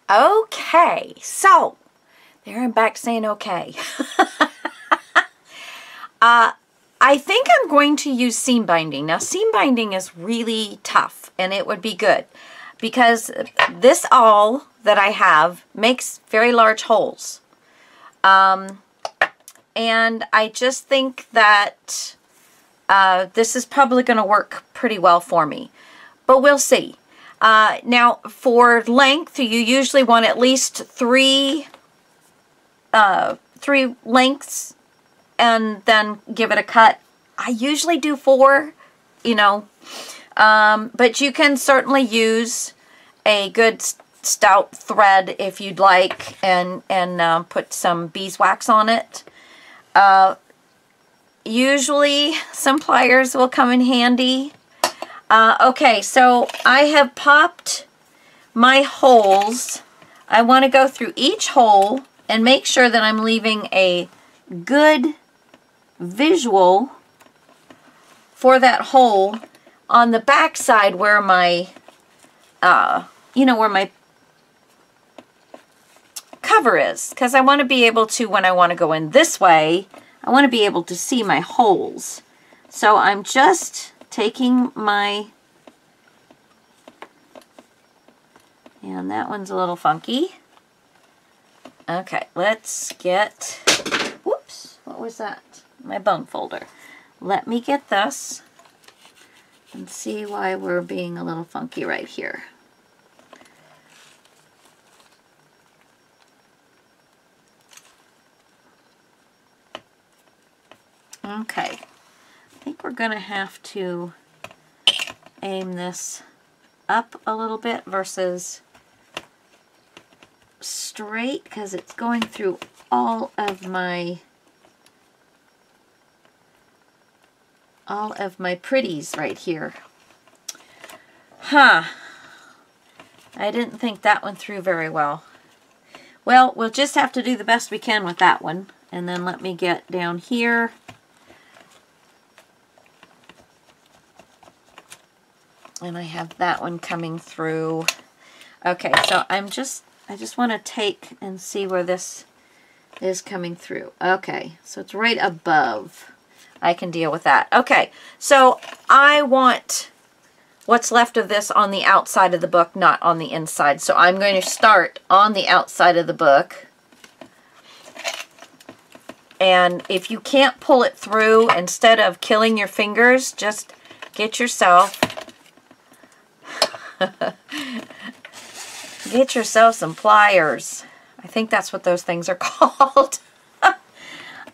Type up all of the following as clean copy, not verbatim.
Okay, so there I'm back saying okay. I think I'm going to use seam binding. Now, seam binding is really tough, and it would be good because this awl that I have makes very large holes. And I just think that this is probably going to work pretty well for me, but we'll see. Now, for length, you usually want at least three lengths and then give it a cut. I usually do 4, you know, but you can certainly use a good stout thread if you'd like, and put some beeswax on it. Usually some pliers will come in handy. Okay, so I have popped my holes. I want to go through each hole and make sure that I'm leaving a good visual for that hole on the back side where my, you know, where my cover is. Because I want to be able to, when I want to go in this way, I want to be able to see my holes. So I'm just taking my, and that one's a little funky. Okay, let's get, whoops, what was that? My bone folder. Let me get this and see why we're being a little funky right here. Okay, I think we're going to have to aim this up a little bit versus straight because it's going through all of my pretties right here. Huh. I didn't think that one through very well. Well, we'll just have to do the best we can with that one. And then let me get down here. And I have that one coming through. Okay, so I just want to take and see where this is coming through. Okay, so it's right above. I can deal with that. Okay, so I want what's left of this on the outside of the book, not on the inside. So I'm going to start on the outside of the book. And if you can't pull it through, instead of killing your fingers, just get yourself some pliers. I think that's what those things are called.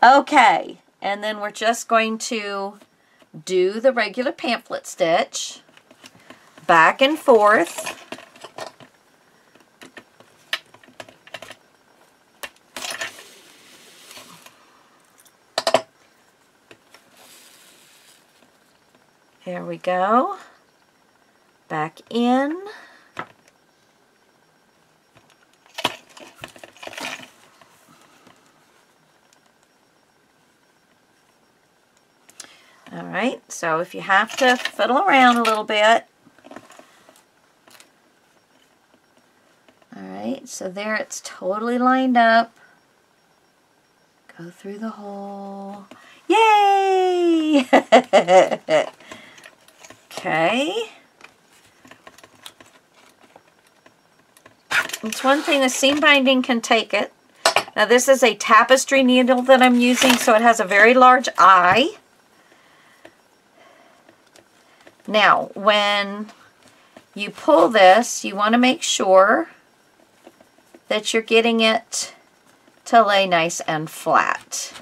Okay, and then we're just going to do the regular pamphlet stitch, back and forth. There we go. Back in. All right, so if you have to fiddle around a little bit. All right, so there it's totally lined up. Go through the hole. Yay! Okay. It's one thing, the seam binding can take it. Now this is a tapestry needle that I'm using, so it has a very large eye. Now, when you pull this, you want to make sure that you're getting it to lay nice and flat.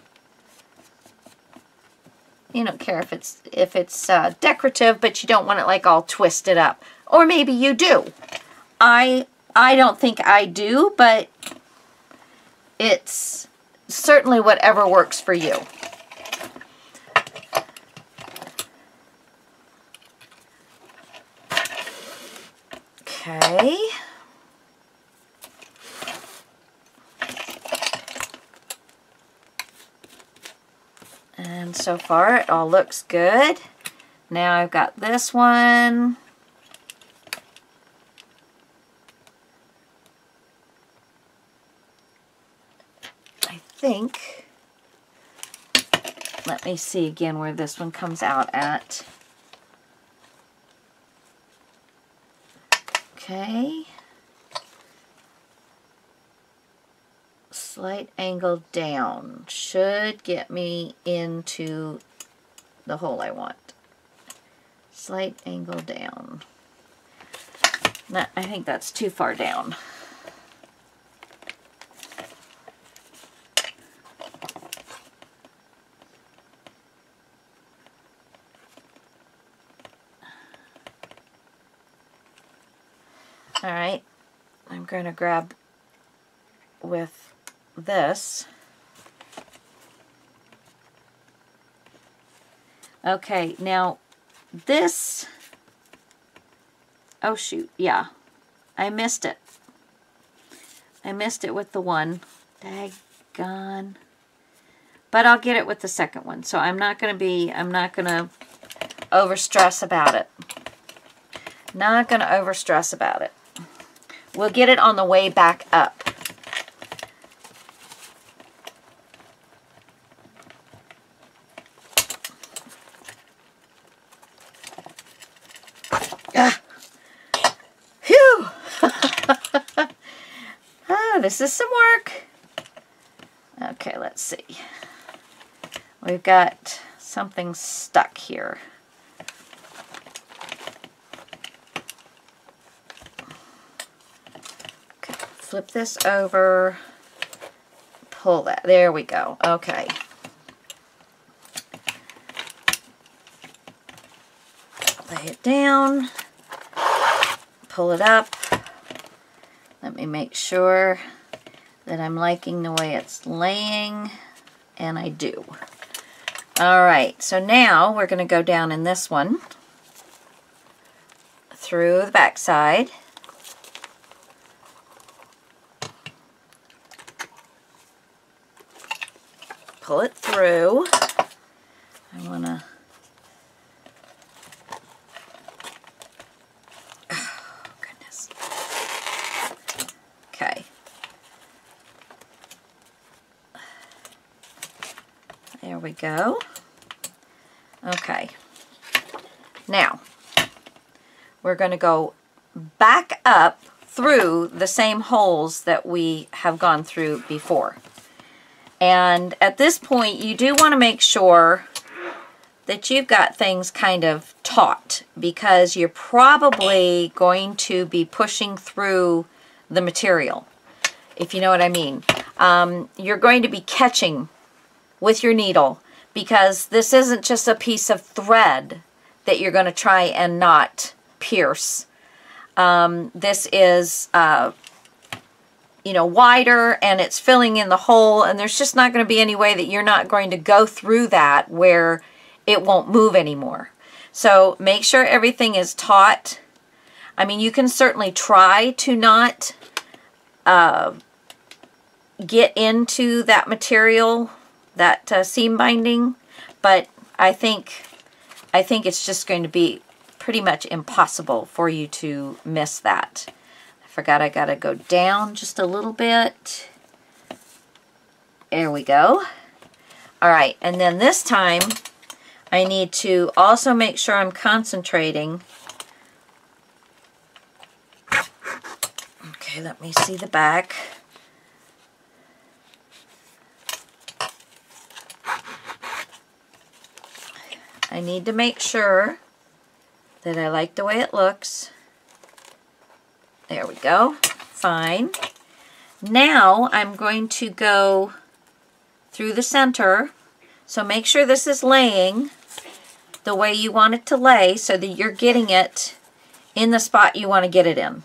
You don't care if it's decorative, but you don't want it like all twisted up. Or maybe you do. I don't think I do, but it's certainly whatever works for you. Okay. And so far it all looks good. Now I've got this one. think, let me see again where this one comes out at. Okay. Slight angle down should get me into the hole I want. Slight angle down. No, I think that's too far down. All right, I'm going to grab with this. Okay, now this, oh shoot, yeah, I missed it. I missed it with the one. Daggone. But I'll get it with the second one. So I'm not going to over stress about it. Not going to over stress about it. We'll get it on the way back up. Phew! This is some work. Okay, let's see. We've got something stuck here. Okay, flip this over. Pull that. There we go. Okay. Lay it down. Pull it up. Let me make sure that I'm liking the way it's laying, and I do. All right, so now we're going to go down in this one through the back side. Pull it through. I want to There we go. Okay. Now, we're going to go back up through the same holes that we have gone through before. And at this point, you do want to make sure that you've got things kind of taut, because you're probably going to be pushing through the material, if you know what I mean. You're going to be catching with your needle, because this isn't just a piece of thread that you're going to try and not pierce. This is, you know, wider, and it's filling in the hole, and there's just not going to be any way that you're not going to go through that where it won't move anymore. So make sure everything is taut. I mean, you can certainly try to not get into that material, that seam binding, but I think it's just going to be pretty much impossible for you to miss that. I forgot I got to go down just a little bit. There we go. All right, and then this time I need to also make sure I'm concentrating. Okay, let me see the back. I need to make sure that I like the way it looks. There we go. Fine. Now I'm going to go through the center. So make sure this is laying the way you want it to lay, so that you're getting it in the spot you want to get it in.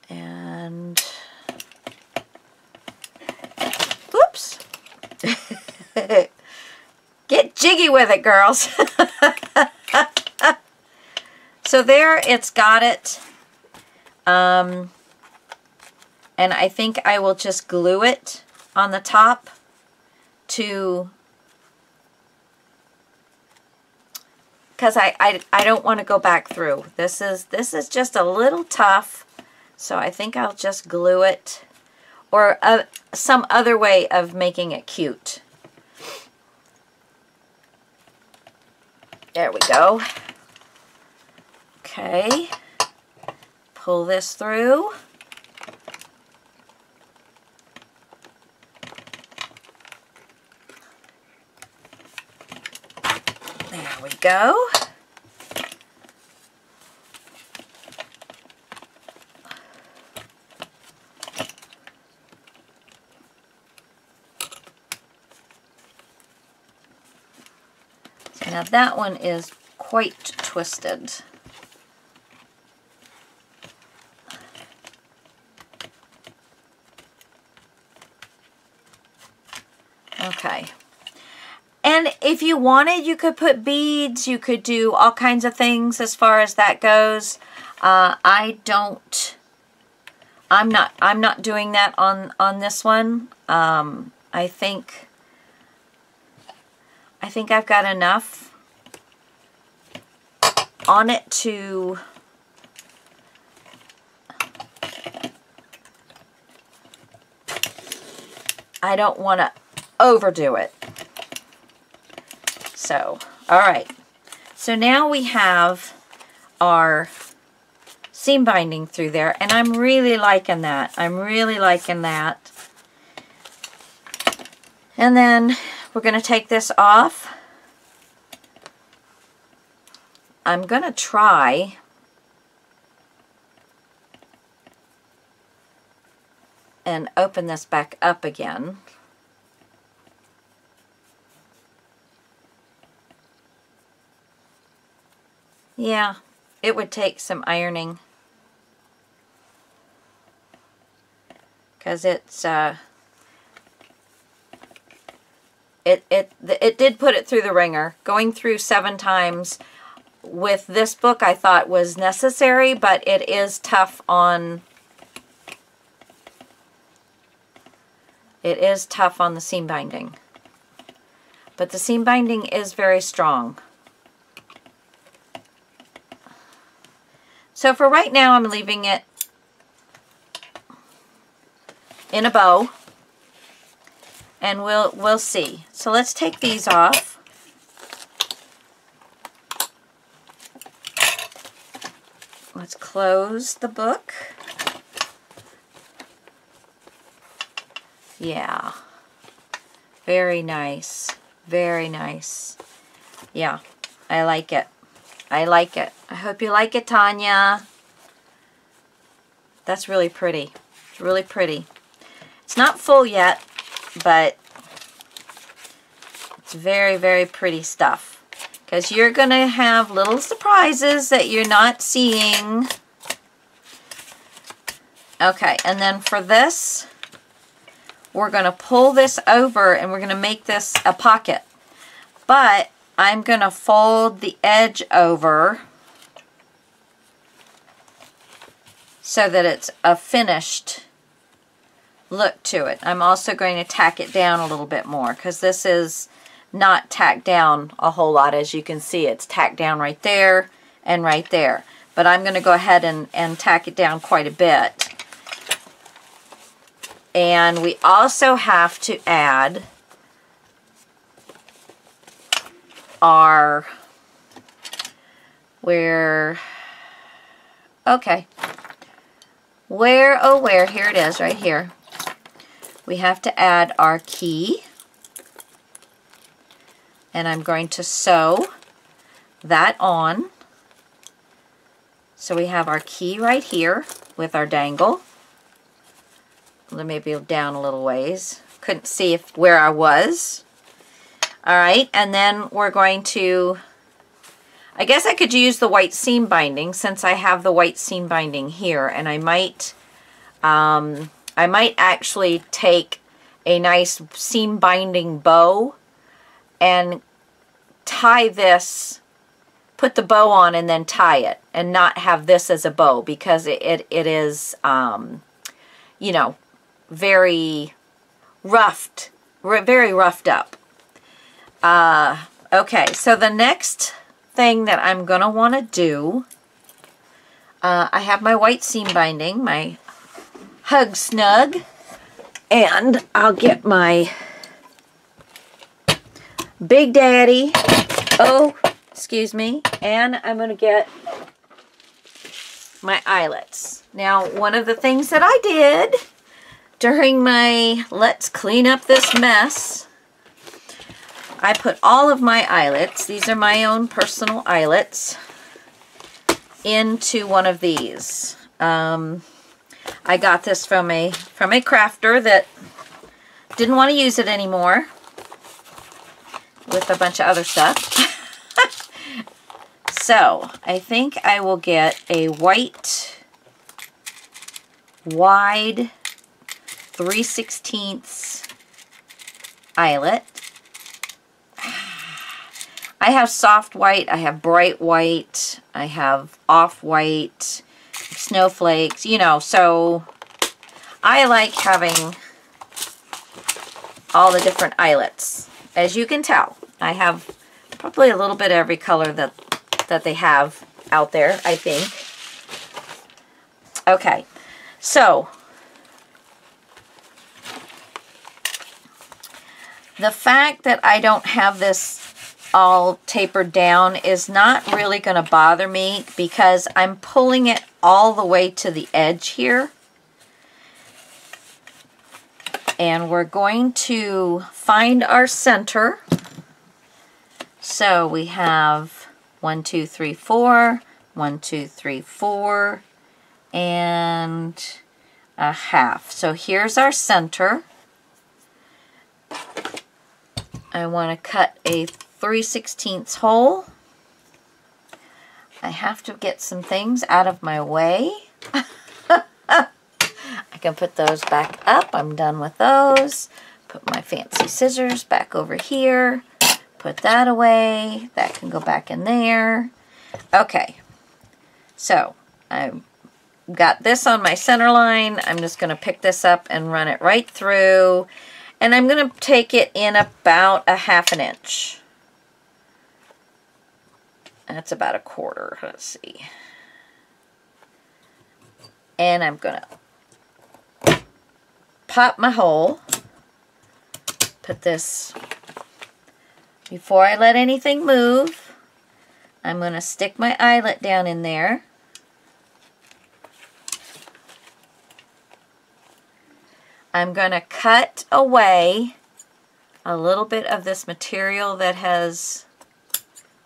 And oops. Get jiggy with it, girls. So there, it's got it. And I think I will just glue it on the top to, because I don't want to go back through. This is just a little tough, so I think I'll just glue it, or some other way of making it cute. There we go. Okay, pull this through. There we go. So now that one is quite twisted. Okay. And if you wanted, you could put beads, you could do all kinds of things as far as that goes. I'm not doing that on this one. I think I've got enough on it to I don't want to overdo it. So, all right. So now we have our seam binding through there, and I'm really liking that. I'm really liking that. And then we're going to take this off. I'm going to try and open this back up again. Yeah, it would take some ironing, because it's it did put it through the ringer. Going through 7 times with this book I thought was necessary, but it is tough on the seam binding. But the seam binding is very strong. So for right now, I'm leaving it in a bow, and we'll see. So let's take these off. Let's close the book. Yeah, very nice, very nice. Yeah, I like it. I like it. I hope you like it, Tanya. That's really pretty. It's really pretty. It's not full yet, but it's very, very pretty stuff. Because you're going to have little surprises that you're not seeing. Okay, and then for this, we're going to pull this over and we're going to make this a pocket. But I'm going to fold the edge over so that it's a finished look to it. I'm also going to tack it down a little bit more, because this is not tacked down a whole lot. As you can see, it's tacked down right there and right there. But I'm going to go ahead and tack it down quite a bit. And we also have to add our, where, here it is, right here. We have to add our key. And I'm going to sew that on. So we have our key right here with our dangle. Maybe down a little ways. Couldn't see where I was. Alright, and then we're going to, I guess I could use the white seam binding since I have the white seam binding here, and I might actually take a nice seam binding bow and tie this, put the bow on and then tie it, and not have this as a bow, because it is, you know, very roughed very roughed up. Okay, so the next thing that I'm going to want to do, I have my white seam binding, my Hug Snug, and I'll get my Big Daddy, excuse me, and I'm going to get my eyelets. Now, one of the things that I did during my let's clean up this mess, I put all of my eyelets, these are my own personal eyelets, into one of these. I got this from a crafter that didn't want to use it anymore with a bunch of other stuff. So, I think I will get a white, wide 3/16 eyelet. I have soft white, I have bright white, I have off-white, snowflakes, you know, so I like having all the different eyelets. As you can tell, I have probably a little bit of every color that they have out there, I think. Okay, so the fact that I don't have this all tapered down is not really going to bother me because I'm pulling it all the way to the edge here. And we're going to find our center. So we have 1, 2, 3, 4, 1, 2, 3, 4, and a half. So here's our center. I want to cut a 3/16 hole. I have to get some things out of my way. I can put those back up. I'm done with those. Put my fancy scissors back over here. Put that away. That can go back in there. Okay. So, I've got this on my center line. I'm just going to pick this up and run it right through. And I'm going to take it in about a 1/2 inch. That's about 1/4. Let's see. And I'm going to pop my hole. Put this, before I let anything move, I'm going to stick my eyelet down in there. I'm going to cut away a little bit of this material that has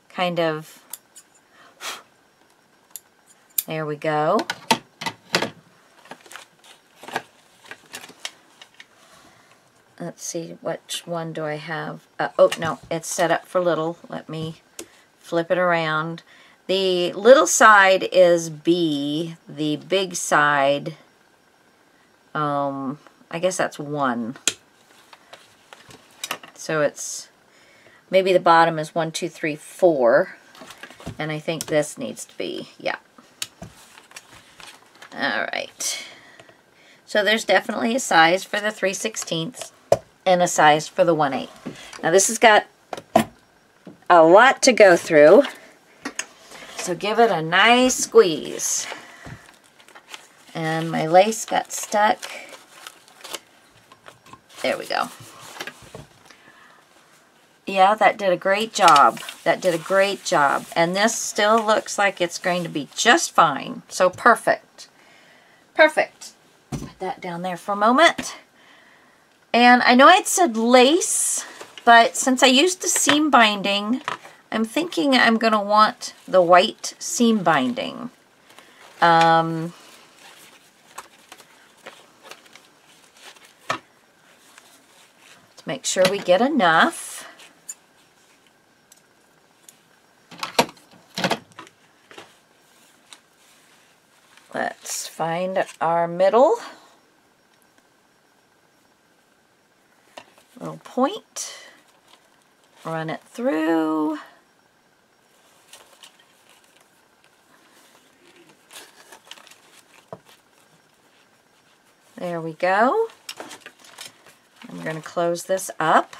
kind of, there we go. Let's see, which one do I have? Oh, no, it's set up for little. Let me flip it around. The little side is B. The big side, I guess that's 1. So it's, maybe the bottom is 1, 2, 3, 4. And I think this needs to be, yeah. Alright. So there's definitely a size for the 3/16 and a size for the 1/8. Now this has got a lot to go through. So give it a nice squeeze. And my lace got stuck. There we go. Yeah, that did a great job. That did a great job. And this still looks like it's going to be just fine. So perfect. Perfect. Put that down there for a moment. And I know it said lace, but since I used the seam binding, I'm thinking I'm going to want the white seam binding. Let's make sure we get enough. Let's find our middle. Little point. Run it through. There we go. I'm going to close this up.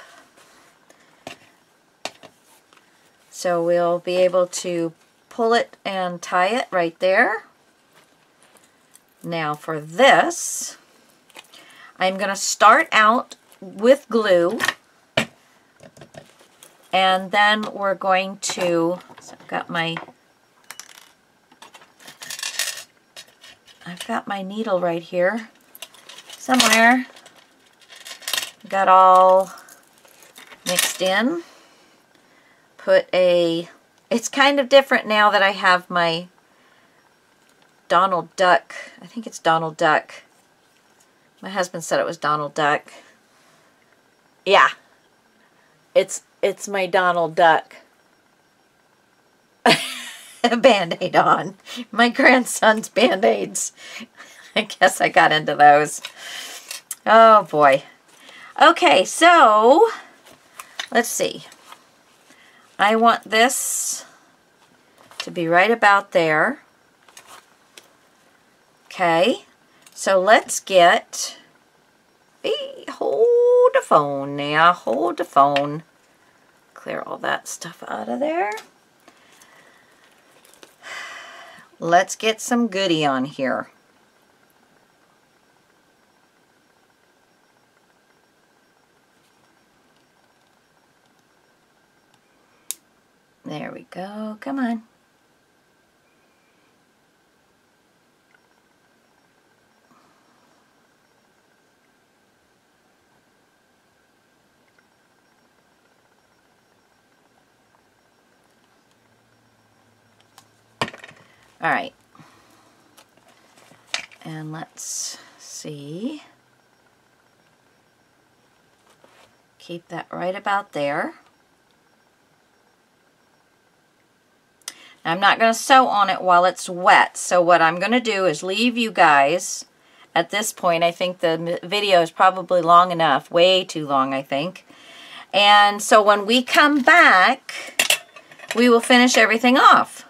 So we'll be able to pull it and tie it right there. Now for this, I'm going to start out with glue, and then we're going to, so I've got my needle right here somewhere. Got all mixed in. It's kind of different now that I have my Donald Duck. I think it's Donald Duck. My husband said it was Donald Duck. Yeah. It's my Donald Duck Band-Aid on. My grandson's Band-Aids. I guess I got into those. Oh boy. Okay, so let's see. I want this to be right about there. Okay, so let's get, hold the phone now, hold the phone. Clear all that stuff out of there. Let's get some goodie on here. There we go. Come on. All right. And let's see. Keep that right about there. I'm not going to sew on it while it's wet, so what I'm going to do is leave you guys at this point. I think the video is probably long enough, way too long I think. And so when we come back, we will finish everything off.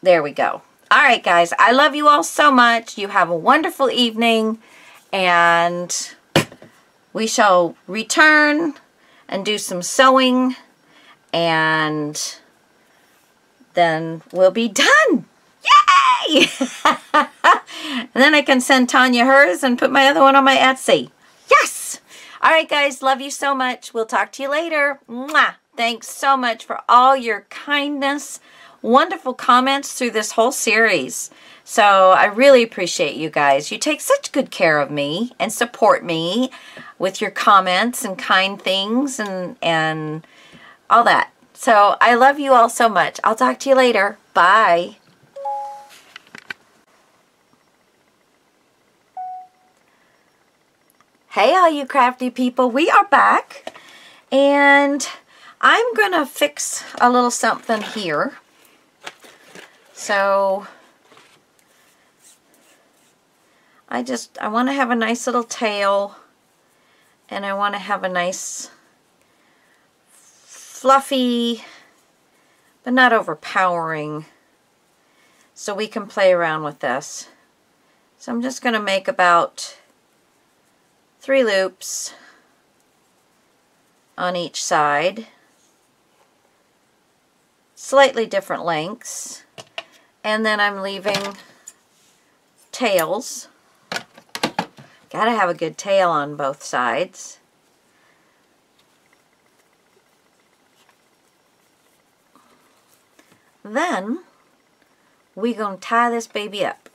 There we go. All right guys, I love you all so much. You have a wonderful evening, and we shall return and do some sewing, and then we'll be done. Yay! And then I can send Tanya hers and put my other one on my Etsy. Yes! All right, guys. Love you so much. We'll talk to you later. Mwah! Thanks so much for all your kindness, wonderful comments through this whole series. So I really appreciate you guys. You take such good care of me and support me with your comments and kind things and all that. So I love you all so much. I'll talk to you later. Bye. Hey all you crafty people, we are back, and I'm gonna fix a little something here. So I want to have a nice little tail, and I want to have a nice fluffy, but not overpowering, so we can play around with this. So I'm just going to make about 3 loops on each side, slightly different lengths, and then I'm leaving tails. Gotta have a good tail on both sides. Then we're gonna tie this baby up.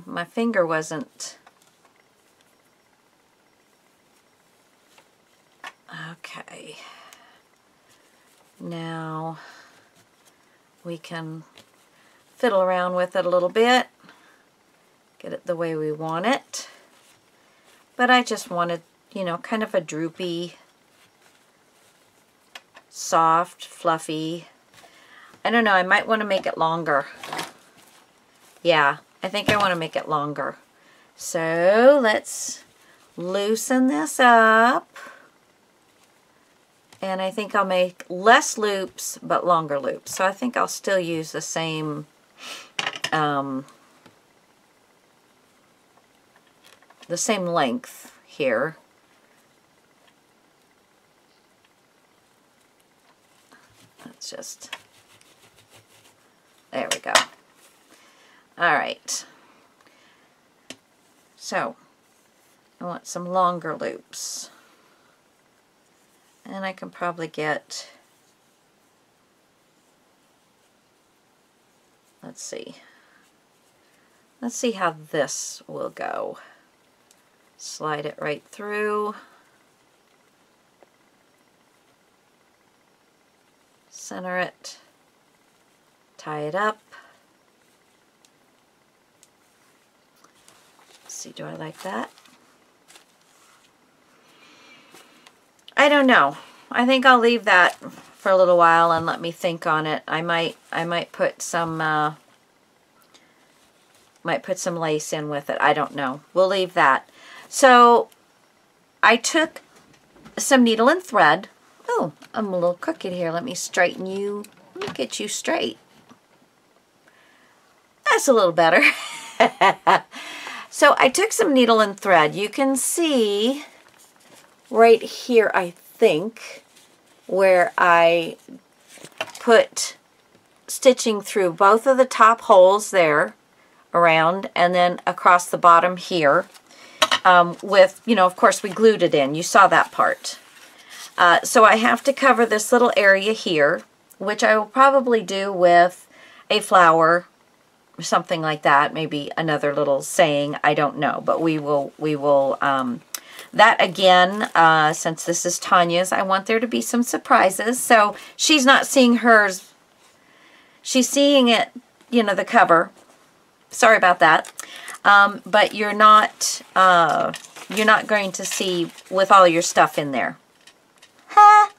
My finger wasn't. Okay. Now we can fiddle around with it a little bit, get it the way we want it. But I just wanted, you know, kind of a droopy, soft, fluffy. I don't know, I might want to make it longer. Yeah, I think I want to make it longer. So let's loosen this up. And I think I'll make less loops, but longer loops. So I think I'll still use the same the same length here. Let's just, there we go. All right. So I want some longer loops. And I can probably get, let's see how this will go. Slide it right through. Center it. Tie it up. Let's see, do I like that? I don't know. I think I'll leave that for a little while and let me think on it. I might put some lace in with it. I don't know. We'll leave that. So I took some needle and thread. Oh, I'm a little crooked here. Let me straighten you. Let me get you straight. That's a little better. So I took some needle and thread. You can see right here, I think, where I put stitching through both of the top holes there around and then across the bottom here with, you know, of course we glued it in. You saw that part. So I have to cover this little area here, which I will probably do with a flower or something like that. Maybe another little saying, I don't know, but we will that again, since this is Tanya's, I want there to be some surprises. So she's not seeing hers. She's seeing it, you know, the cover. Sorry about that. But you're not going to see with all your stuff in there. Ha!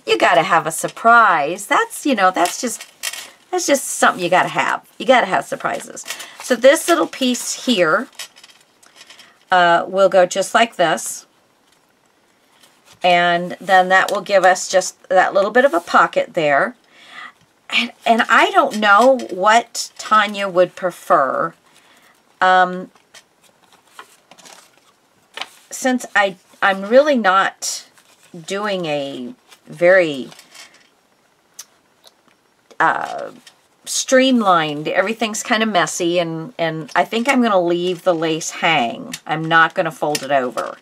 You got to have a surprise. That's, you know, that's just something you got to have. You got to have surprises. So this little piece here will go just like this. And then that will give us just that little bit of a pocket there. And I don't know what Tanya would prefer. Since I'm really not doing a very streamlined, everything's kind of messy, and I think I'm going to leave the lace hang. I'm not going to fold it over.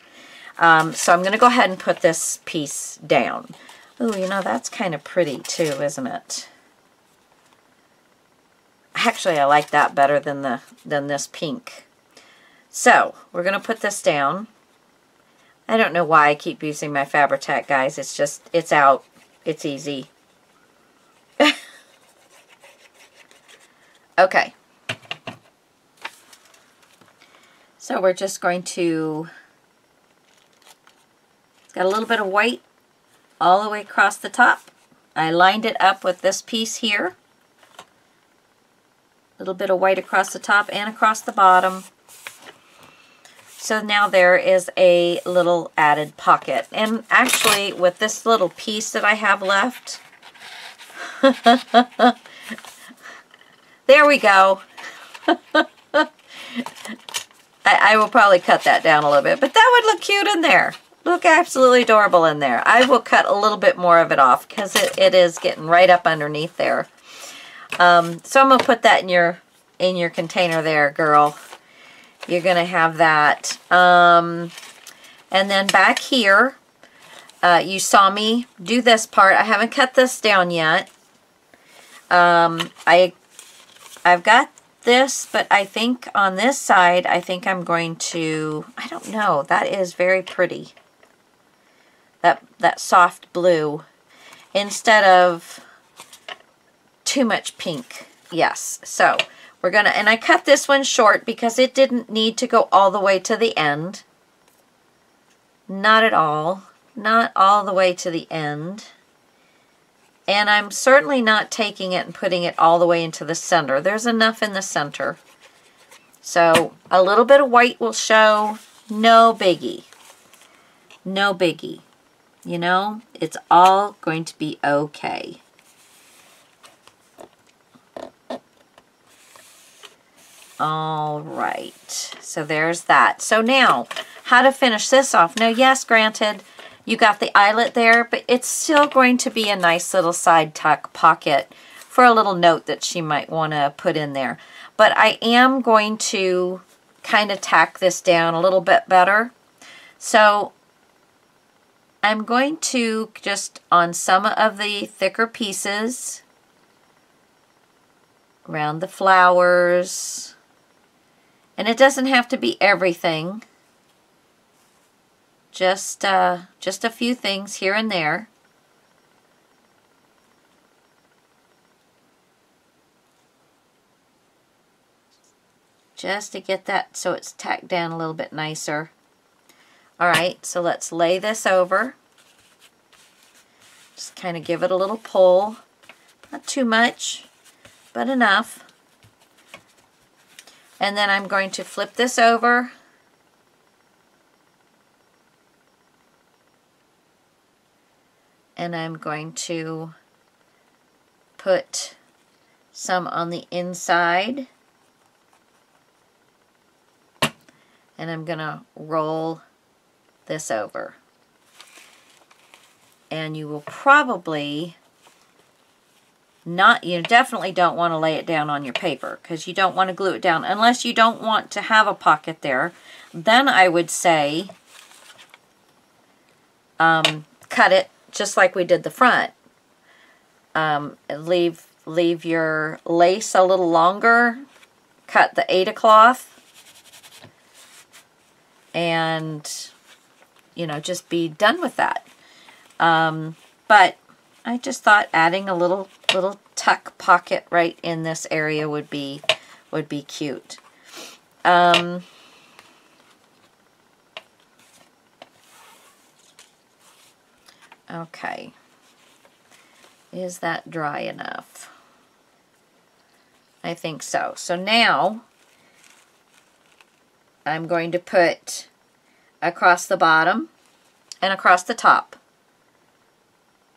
So I'm going to go ahead and put this piece down. Oh, you know, that's kind of pretty too, isn't it? Actually, I like that better than this pink. So we're going to put this down. I don't know why I keep using my Fabri-Tac, guys. It's just, it's out. It's easy. Okay. So we're just going to, it's got a little bit of white all the way across the top. I lined it up with this piece here. A little bit of white across the top and across the bottom. So now there is a little added pocket. And actually, with this little piece that I have left, there we go. I will probably cut that down a little bit, but that would look cute in there. Look absolutely adorable in there. I will cut a little bit more of it off because it is getting right up underneath there. So I'm going to put that in your container there, girl. You're going to have that. And then back here, you saw me do this part. I haven't cut this down yet. I've got this, but I think on this side, I think I'm going to, I don't know, that is very pretty. That soft blue instead of too much pink. Yes. So we're going to, and I cut this one short because it didn't need to go all the way to the end. Not at all. Not all the way to the end. And I'm certainly not taking it and putting it all the way into the center. There's enough in the center. So a little bit of white will show. No biggie. No biggie. You know, it's all going to be okay. All right, so there's that. So now, how to finish this off? Now, yes, granted, you got the eyelet there, but it's still going to be a nice little side tuck pocket for a little note that she might want to put in there. But I am going to kind of tack this down a little bit better. So I'm going to just, on some of the thicker pieces, around the flowers, and it doesn't have to be everything. Just a few things here and there. Just to get that so it's tacked down a little bit nicer. Alright, so let's lay this over. Just kind of give it a little pull. Not too much, but enough. And then I'm going to flip this over. And I'm going to put some on the inside. And I'm going to roll this over. And you will probably not, you definitely don't want to lay it down on your paper because you don't want to glue it down unless you don't want to have a pocket there. Then I would say cut it just like we did the front. Leave your lace a little longer. Cut the Aida cloth. And, you know, just be done with that. But I just thought adding a little tuck pocket right in this area would be cute. Okay. Is that dry enough? I think so. So now I'm going to put across the bottom and across the top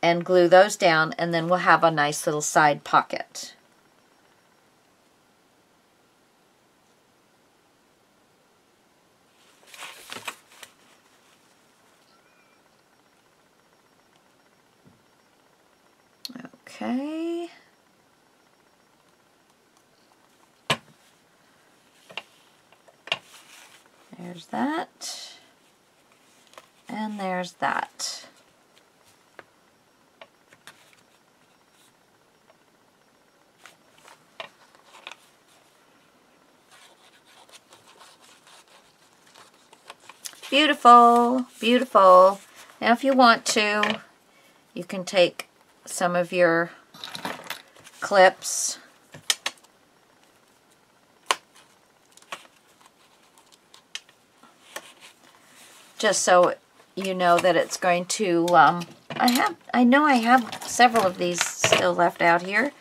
and glue those down, and then we'll have a nice little side pocket. Okay. There's that. And there's that. Beautiful, beautiful. Now if you want to, you can take some of your clips just so you know that it's going to, I know I have several of these still left out here.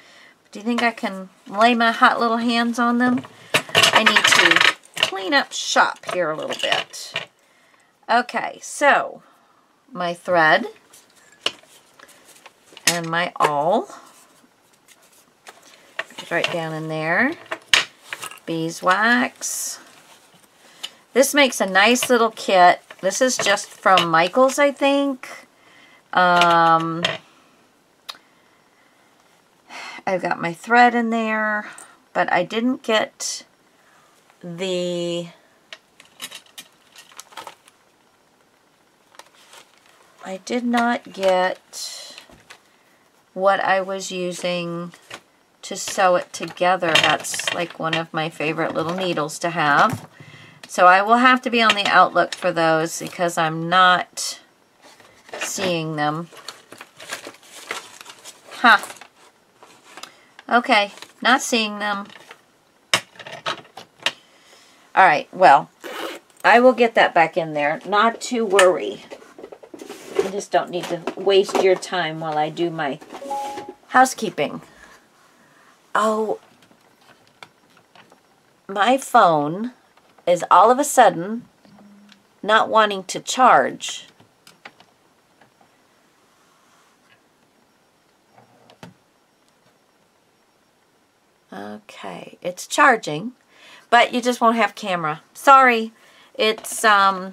Do you think I can lay my hot little hands on them? I need to clean up shop here a little bit. Okay, so my thread and my awl goes right down in there. Beeswax. This makes a nice little kit. This is just from Michael's, I think. I've got my thread in there, but I didn't get the... I did not get what I was using to sew it together. That's like one of my favorite little needles to have. So I will have to be on the outlook for those because I'm not seeing them. Huh. Okay, not seeing them. Alright, well, I will get that back in there. Not to worry. I just don't need to waste your time while I do my housekeeping. Oh, my phone is all of a sudden not wanting to charge. Okay, it's charging, but you just won't have camera. Sorry. It's not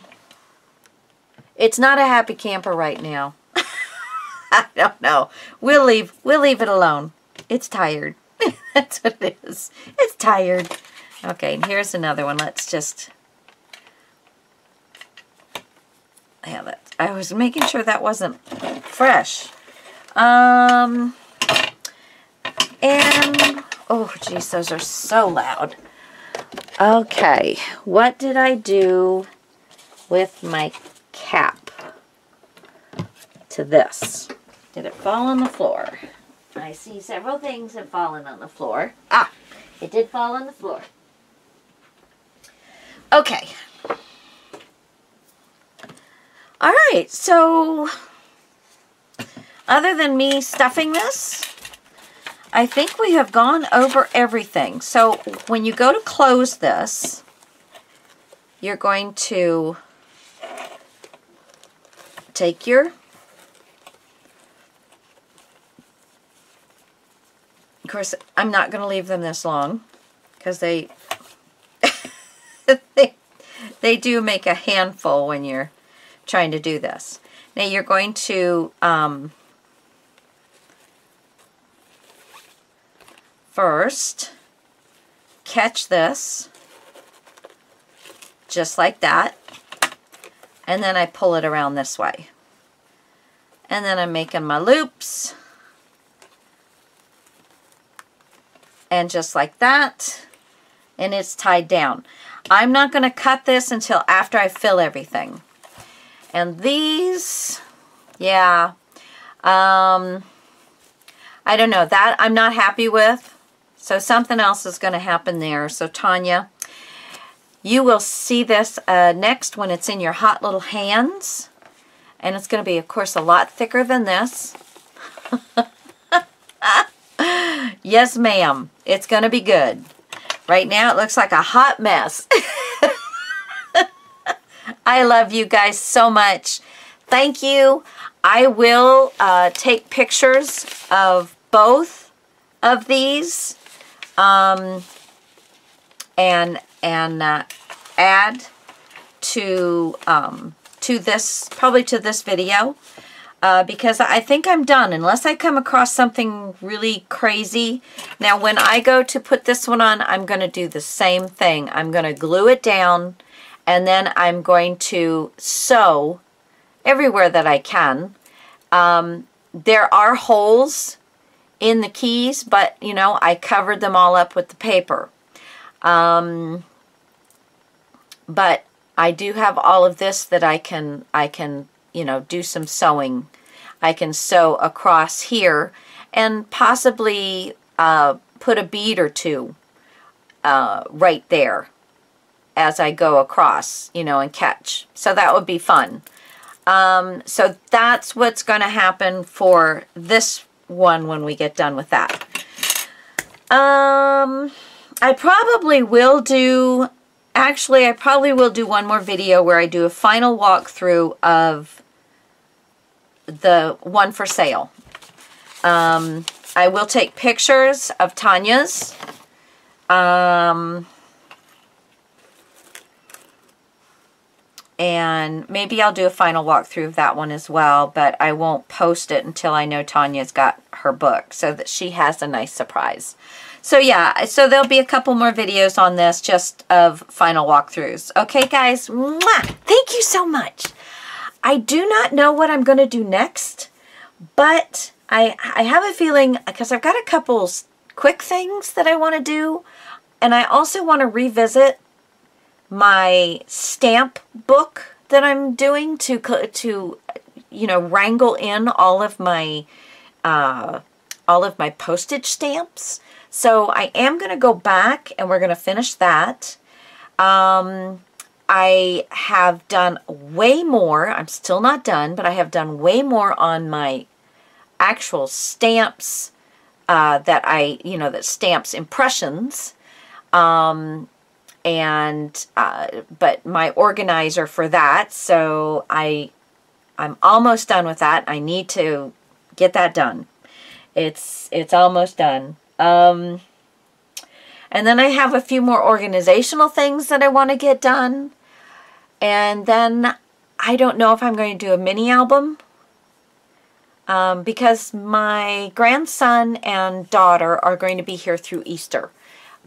a happy camper right now. I don't know. We'll leave it alone. It's tired. That's what it is. It's tired. Okay, and here's another one. Let's just have it. I was making sure that wasn't fresh. And oh geez, those are so loud. Okay, what did I do with my cap to this? Did it fall on the floor? I see several things have fallen on the floor. Ah, it did fall on the floor. Okay. All right, so other than me stuffing this, I think we have gone over everything. So when you go to close this, you're going to take your, of course, I'm not going to leave them this long because they they do make a handful when you're trying to do this. Now you're going to first catch this just like that, and then I pull it around this way, and then I'm making my loops, and just like that, and it's tied down. I'm not going to cut this until after I fill everything. And these, yeah, I don't know, that I'm not happy with. So something else is going to happen there. So Tanya, you will see this next when it's in your hot little hands. And it's going to be, of course, a lot thicker than this. Yes, ma'am. It's going to be good. Right now it looks like a hot mess. I love you guys so much. Thank you. I will take pictures of both of these and add to this, probably to this video, because I think I'm done unless I come across something really crazy. Now when I go to put this one on, I'm going to do the same thing. I'm going to glue it down, and then I'm going to sew everywhere that I can. There are holes in the keys, but you know, I covered them all up with the paper. But I do have all of this that I can, you know, do some sewing. I can sew across here and possibly put a bead or two right there as I go across, you know, and catch. So that would be fun. So that's what's going to happen for this one when we get done with that. I probably will do, actually, I probably will do one more video where I do a final walkthrough of the one for sale. I will take pictures of Tanya's. And maybe I'll do a final walkthrough of that one as well, but I won't post it until I know Tanya's got her book, so that she has a nice surprise. So yeah, so there'll be a couple more videos on this, just of final walkthroughs. Okay, guys, mwah! Thank you so much. I do not know what I'm going to do next, but I have a feeling, because I've got a couple quick things that I want to do, and I also want to revisit my stamp book that I'm doing to you know, wrangle in all of my postage stamps. So I am going to go back and we're going to finish that. I have done way more. I'm still not done, but I have done way more on my actual stamps that you know, that stamps impressions. But my organizer for that, so I'm almost done with that. I need to get that done. It's almost done. And And then I have a few more organizational things that I want to get done. And then I don't know if I'm going to do a mini album. Because my grandson and daughter are going to be here through Easter.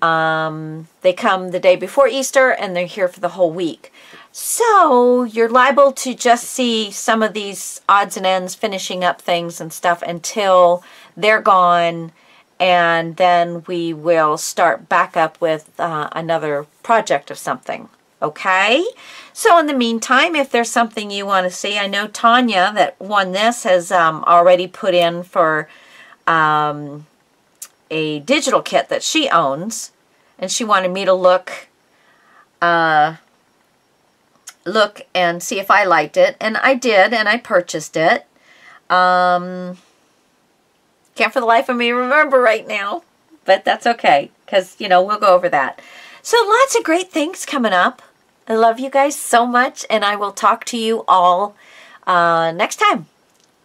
They come the day before Easter and they're here for the whole week. So you're liable to just see some of these odds and ends, finishing up things and stuff until they're gone. And then we will start back up with another project of something. Okay? So in the meantime, if there's something you want to see, I know Tanya that won this has already put in for a digital kit that she owns, and she wanted me to look and see if I liked it, and I did, and I purchased it. Can't for the life of me remember right now, but that's okay, because, you know, we'll go over that. So lots of great things coming up. I love you guys so much, and I will talk to you all next time.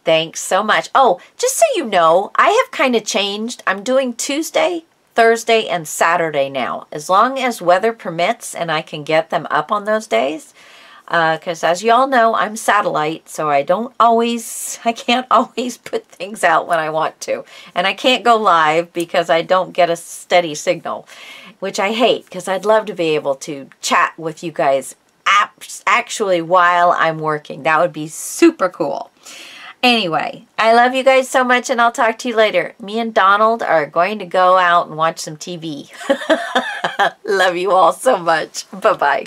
Thanks so much. Oh, just so you know, I have kind of changed. I'm doing Tuesday, Thursday, and Saturday now, as long as weather permits and I can get them up on those days. Because as you all know, I'm satellite, so I can't always put things out when I want to. And I can't go live because I don't get a steady signal, which I hate, because I'd love to be able to chat with you guys actually while I'm working. That would be super cool. Anyway, I love you guys so much, and I'll talk to you later. Me and Donald are going to go out and watch some TV. Love you all so much. Bye-bye.